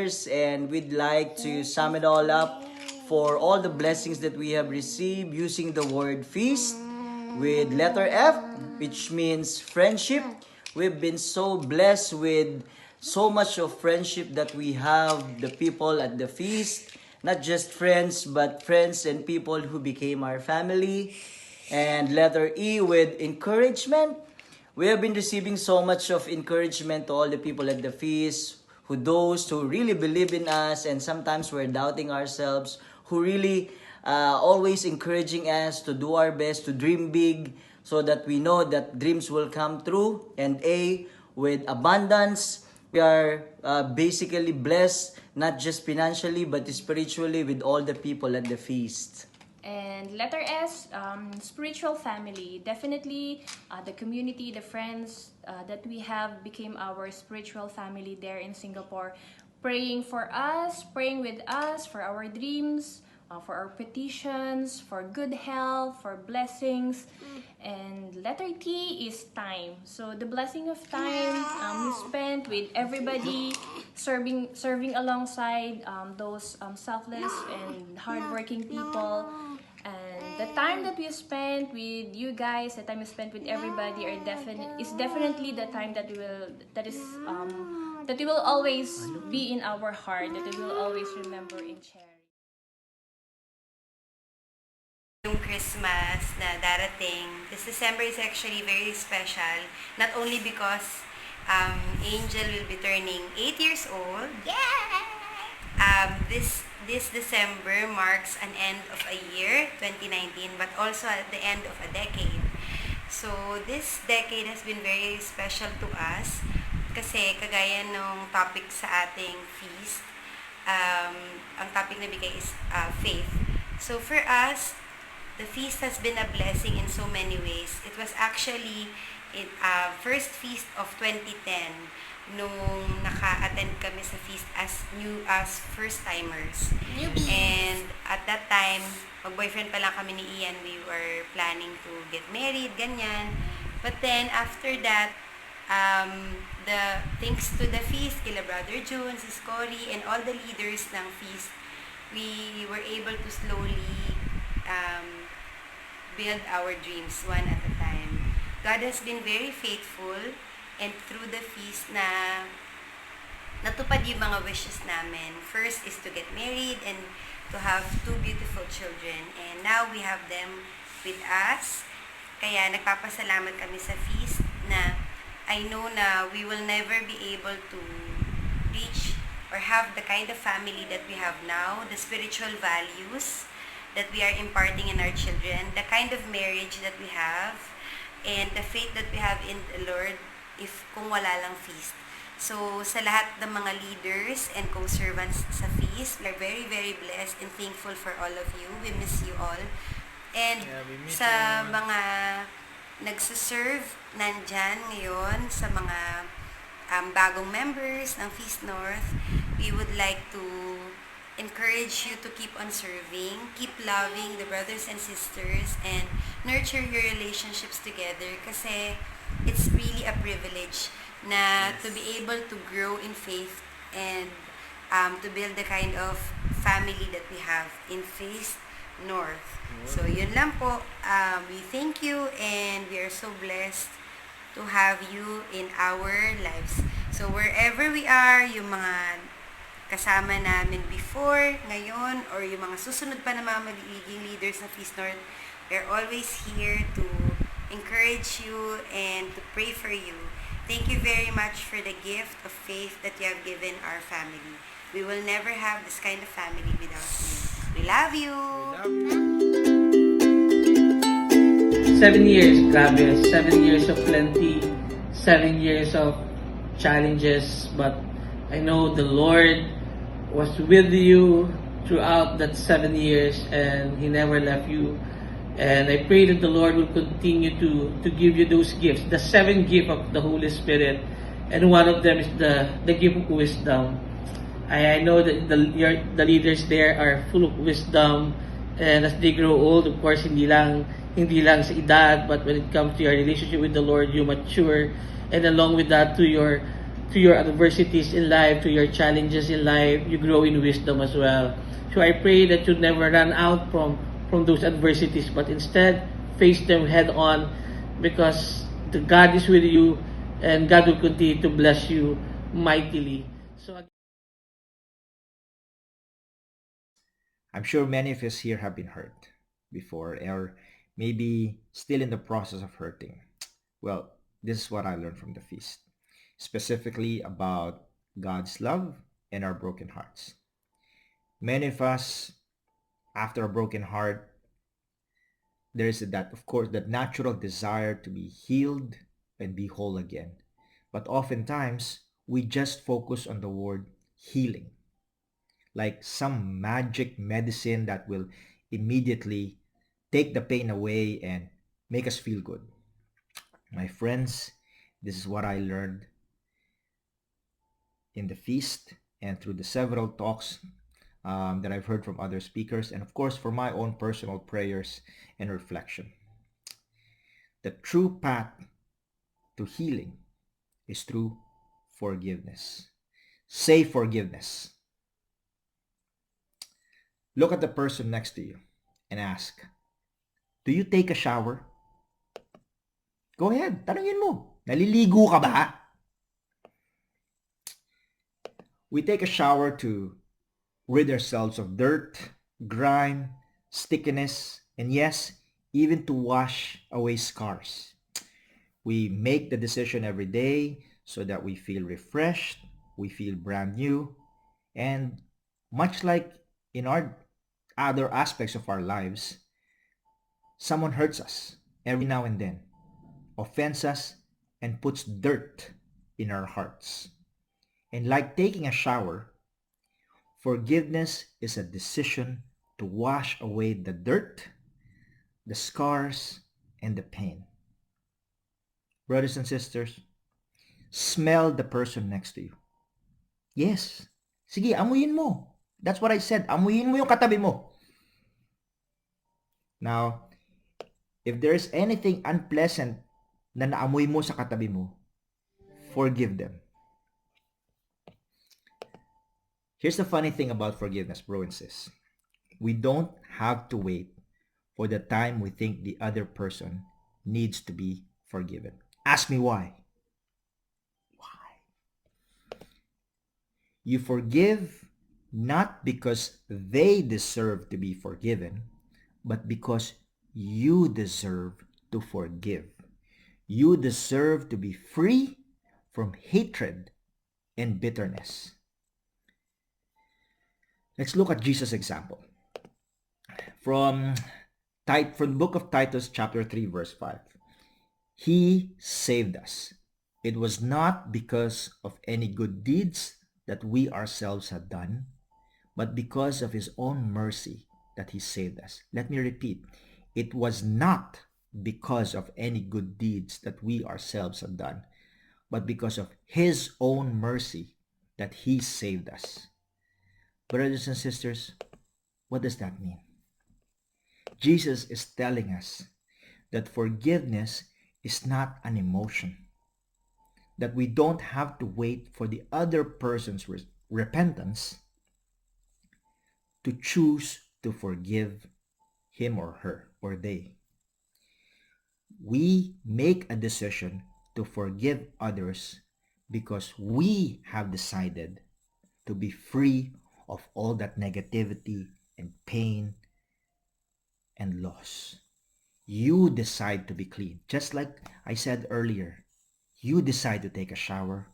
years, and we'd like to sum it all up for all the blessings that we have received using the word feast with letter F, which means friendship. We've been so blessed with so much of friendship that we have the people at the feast, not just friends, but friends and people who became our family. And letter E with encouragement. We have been receiving so much of encouragement to all the people at the feast, those who really believe in us, and sometimes we're doubting ourselves, who really always encouraging us to do our best, to dream big, so that we know that dreams will come true. And A, with abundance, we are basically blessed, not just financially, but spiritually with all the people at the feast. And letter S, spiritual family. Definitely, the community, the friends that we have became our spiritual family there in Singapore. Praying for us, praying with us for our dreams, for our petitions, for good health, for blessings. And letter T is time. So the blessing of time we spent with everybody, serving alongside those selfless and hardworking people. And the time that we spent with you guys, the time we spent with everybody, is definitely the time that we will always be in our heart, that we will always remember and cherish. Yung Christmas na darating, this December is actually very special. Not only because Angel will be turning 8 years old. This December marks an end of a year, 2019, but also at the end of a decade. So this decade has been very special to us kasi kagaya nung topic sa ating feast, ang topic na bigay is faith. So for us, the feast has been a blessing in so many ways. It was actually first feast of 2010 nung naka-attend kami sa feast as first-timers. And at that time, mag-boyfriend pa lang kami ni Ian, we were planning to get married, ganyan. But then, after that, thanks to the feast, kila Brother June, Sis Cory, and all the leaders ng feast, we were able to slowly build our dreams one at a time. God has been very faithful, and through the feast na natupad yung mga wishes namin. First is to get married and to have 2 beautiful children. And now we have them with us. Kaya nagpapasalamat kami sa feast na I know na we will never be able to reach or have the kind of family that we have now, the spiritual values that we are imparting in our children, the kind of marriage that we have, and the faith that we have in the Lord kung wala lang feast. So, sa lahat ng mga leaders and co-servants sa feast, we are very, very blessed and thankful for all of you. We miss you all. And sa mga nagsiserve nandyan ngayon, sa mga bagong members ng Feast North, we would like to encourage you to keep on serving, keep loving the brothers and sisters, and nurture your relationships together kasi it's really a privilege na to be able to grow in faith and to build the kind of family that we have in Feast North. So, yun lang po. We thank you and we are so blessed to have you in our lives. So, wherever we are, yung mga kasama namin before, ngayon, or yung mga susunod pa na mga magiging leaders ng Feast North, we're always here to encourage you and to pray for you. Thank you very much for the gift of faith that you have given our family. We will never have this kind of family without you. We love you! 7 years, grabe. 7 years of plenty. 7 years of challenges. But I know the Lord was with you throughout that 7 years and He never left you. And I pray that the Lord will continue to give you those gifts, the 7 gifts of the Holy Spirit. And one of them is the gift of wisdom. I know that the leaders there are full of wisdom. And as they grow old, of course, hindi lang sa edad, but when it comes to your relationship with the Lord, you mature. And along with that, to your to your adversities in life, to your challenges in life, you grow in wisdom as well. So I pray that you never run out from those adversities, but instead face them head on, because the God is with you and God will continue to bless you mightily. So I'm sure many of us here have been hurt before, or maybe still in the process of hurting. Well, this is what I learned from the feast, specifically about God's love and our broken hearts. Many of us, after a broken heart, there is that, of course, that natural desire to be healed and be whole again. But oftentimes, we just focus on the word healing, like some magic medicine that will immediately take the pain away and make us feel good. My friends, this is what I learned in the feast and through the several talks that I've heard from other speakers, and of course, for my own personal prayers and reflection. The true path to healing is through forgiveness. Say forgiveness. Look at the person next to you and ask, do you take a shower? Go ahead, tanungin mo. Naliligo ka ba? We take a shower to rid ourselves of dirt, grime, stickiness, and yes, even to wash away scars. We make the decision every day so that we feel refreshed, we feel brand new, and much like in our other aspects of our lives, someone hurts us every now and then, offends us, and puts dirt in our hearts. And like taking a shower, forgiveness is a decision to wash away the dirt, the scars, and the pain. Brothers and sisters, smell the person next to you. Yes. Sige, amuyin mo. That's what I said. Amuyin mo yung katabi mo. Now, if there is anything unpleasant na naamoy mo sa katabi mo, forgive them. Here's the funny thing about forgiveness, bro and sis. We don't have to wait for the time we think the other person needs to be forgiven. Ask me why. Why? You forgive not because they deserve to be forgiven, but because you deserve to forgive. You deserve to be free from hatred and bitterness. Let's look at Jesus' example. From the book of Titus chapter 3 verse 5. He saved us. It was not because of any good deeds that we ourselves had done, but because of his own mercy that he saved us. Let me repeat. It was not because of any good deeds that we ourselves have done, but because of his own mercy that he saved us. Brothers and sisters, what does that mean? Jesus is telling us that forgiveness is not an emotion, that we don't have to wait for the other person's repentance to choose to forgive him or her or they. We make a decision to forgive others because we have decided to be free of all that negativity and pain and loss. You decide to be clean. Just like I said earlier, you decide to take a shower.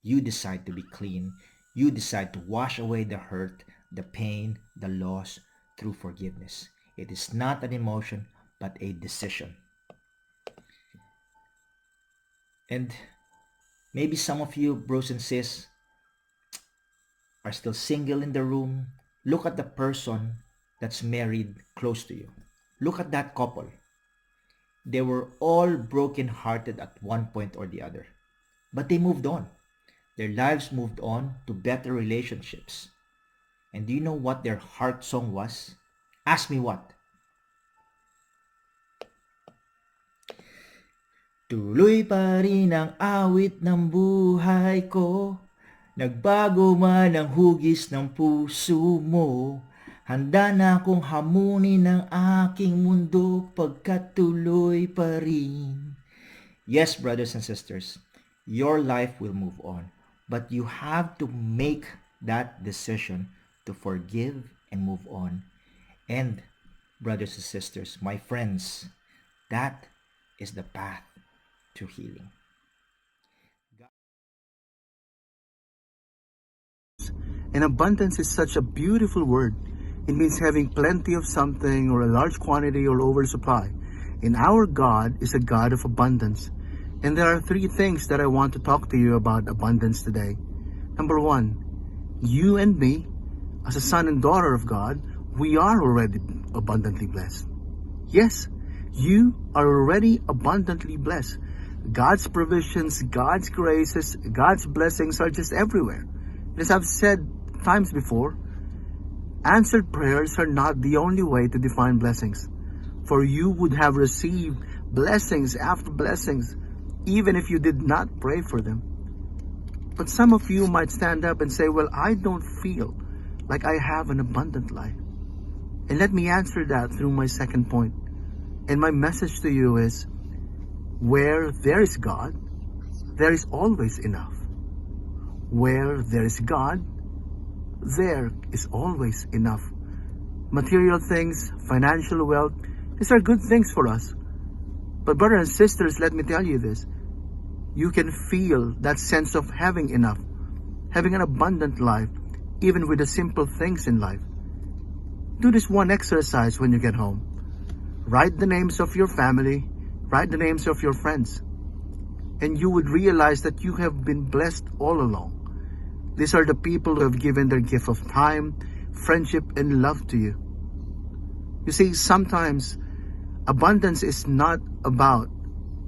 You decide to be clean. You decide to wash away the hurt, the pain, the loss through forgiveness. It is not an emotion, but a decision. And maybe some of you, bros and sis, are still single in the room. Look at the person that's married close to you. Look at that couple. They were all broken-hearted at one point or the other. But they moved on. Their lives moved on to better relationships. And do you know what their heart song was? Ask me what? Tuloy pa rin ang awit ng buhay ko. Nagbago man ang hugis ng puso mo. Handa na akong hamunin ang aking mundo pagkatuloy pa rin. Yes, brothers and sisters, your life will move on. But you have to make that decision to forgive and move on. And, brothers and sisters, my friends, that is the path to healing. And abundance is such a beautiful word. It means having plenty of something or a large quantity or oversupply. And our God is a God of abundance. And there are three things that I want to talk to you about abundance today. Number one, you and me, as a son and daughter of God, we are already abundantly blessed. Yes, you are already abundantly blessed. God's provisions, God's graces, God's blessings are just everywhere. As I've said times before, answered prayers are not the only way to define blessings. For you would have received blessings after blessings, even if you did not pray for them. But some of you might stand up and say, well, I don't feel like I have an abundant life. And let me answer that through my second point. And my message to you is, where there is God, there is always enough. Where there is God, there is always enough. Material things, financial wealth, these are good things for us. But brothers and sisters, let me tell you this. You can feel that sense of having enough, having an abundant life, even with the simple things in life. Do this one exercise when you get home. Write the names of your family, write the names of your friends, and you would realize that you have been blessed all along. These are the people who have given their gift of time, friendship, and love to you. You see, sometimes abundance is not about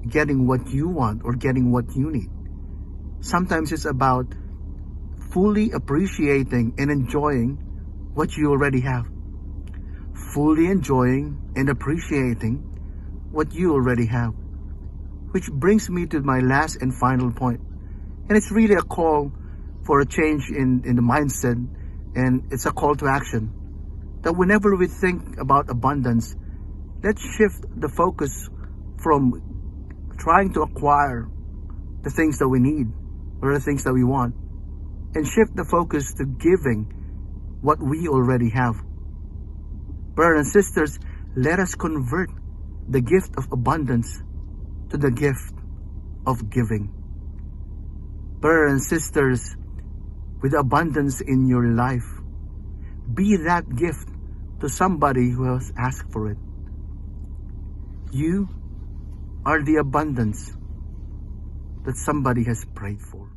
getting what you want or getting what you need. Sometimes it's about fully appreciating and enjoying what you already have. Fully enjoying and appreciating what you already have. Which brings me to my last and final point. And it's really a call for a change in the mindset, and it's a call to action. That whenever we think about abundance, let's shift the focus from trying to acquire the things that we need or the things that we want, and shift the focus to giving what we already have. Brothers and sisters, let us convert the gift of abundance to the gift of giving. Brothers and sisters, with abundance in your life, be that gift to somebody who has asked for it. You are the abundance that somebody has prayed for.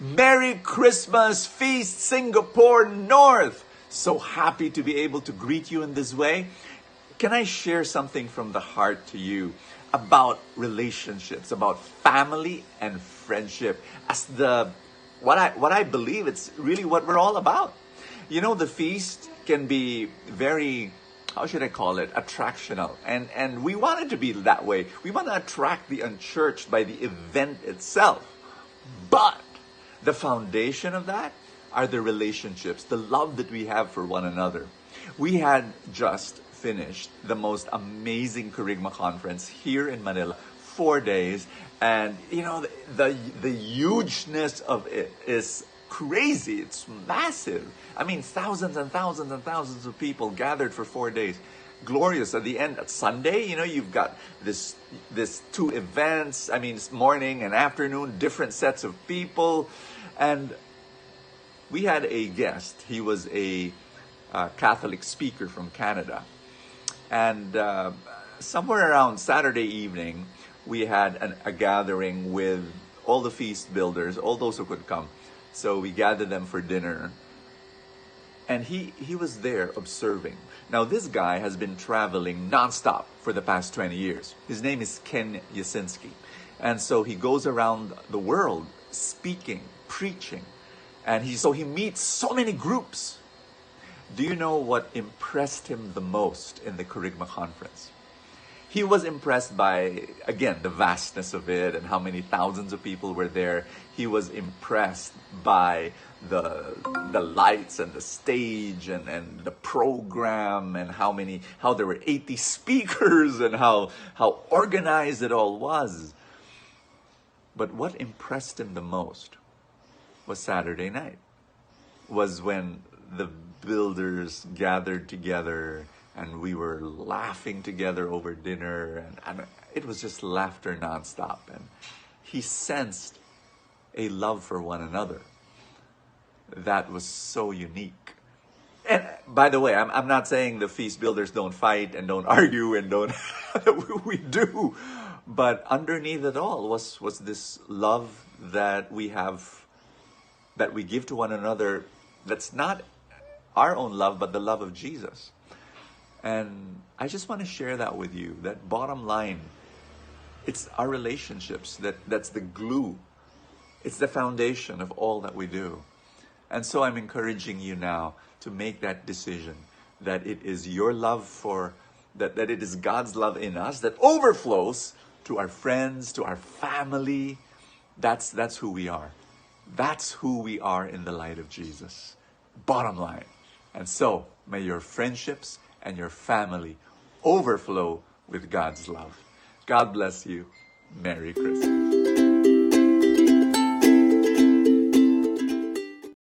Merry Christmas Feast, Singapore North! So happy to be able to greet you in this way. Can I share something from the heart to you about relationships, about family and friendship, as what I believe it's really what we're all about. You know, the feast can be very, how should I call it, attractional. And we want it to be that way. We want to attract the unchurched by the event itself. But the foundation of that are the relationships, the love that we have for one another. We had just finished the most amazing Kerygma conference here in Manila, 4 days. And, you know, the hugeness of it is crazy. It's massive. I mean, thousands and thousands and thousands of people gathered for 4 days. Glorious. At the end, at Sunday, you know, you've got this 2 events. I mean, it's morning and afternoon, different sets of people. And we had a guest. He was a Catholic speaker from Canada. And somewhere around Saturday evening, we had a gathering with all the feast builders, all those who could come. So we gathered them for dinner. And he was there observing. Now, this guy has been traveling nonstop for the past 20 years. His name is Ken Yasinski. And so he goes around the world speaking, preaching. And he meets so many groups. Do you know what impressed him the most in the Kerygma conference? He was impressed by, again, the vastness of it and how many thousands of people were there. He was impressed by the lights and the stage and the program and how there were 80 speakers and how organized it all was. But what impressed him the most was Saturday night, was when the builders gathered together and we were laughing together over dinner, and it was just laughter nonstop. And he sensed a love for one another that was so unique. And by the way, I'm not saying the feast builders don't fight and don't argue and don't we do, but underneath it all was this love that we have, that we give to one another, that's not our own love, but the love of Jesus. And I just want to share that with you, that bottom line, it's our relationships that's the glue. It's the foundation of all that we do. And so I'm encouraging you now to make that decision, that it is your love that it is God's love in us that overflows to our friends, to our family. That's who we are. That's who we are in the light of Jesus. Bottom line. And so may your friendships and your family overflow with God's love. God bless you. Merry Christmas.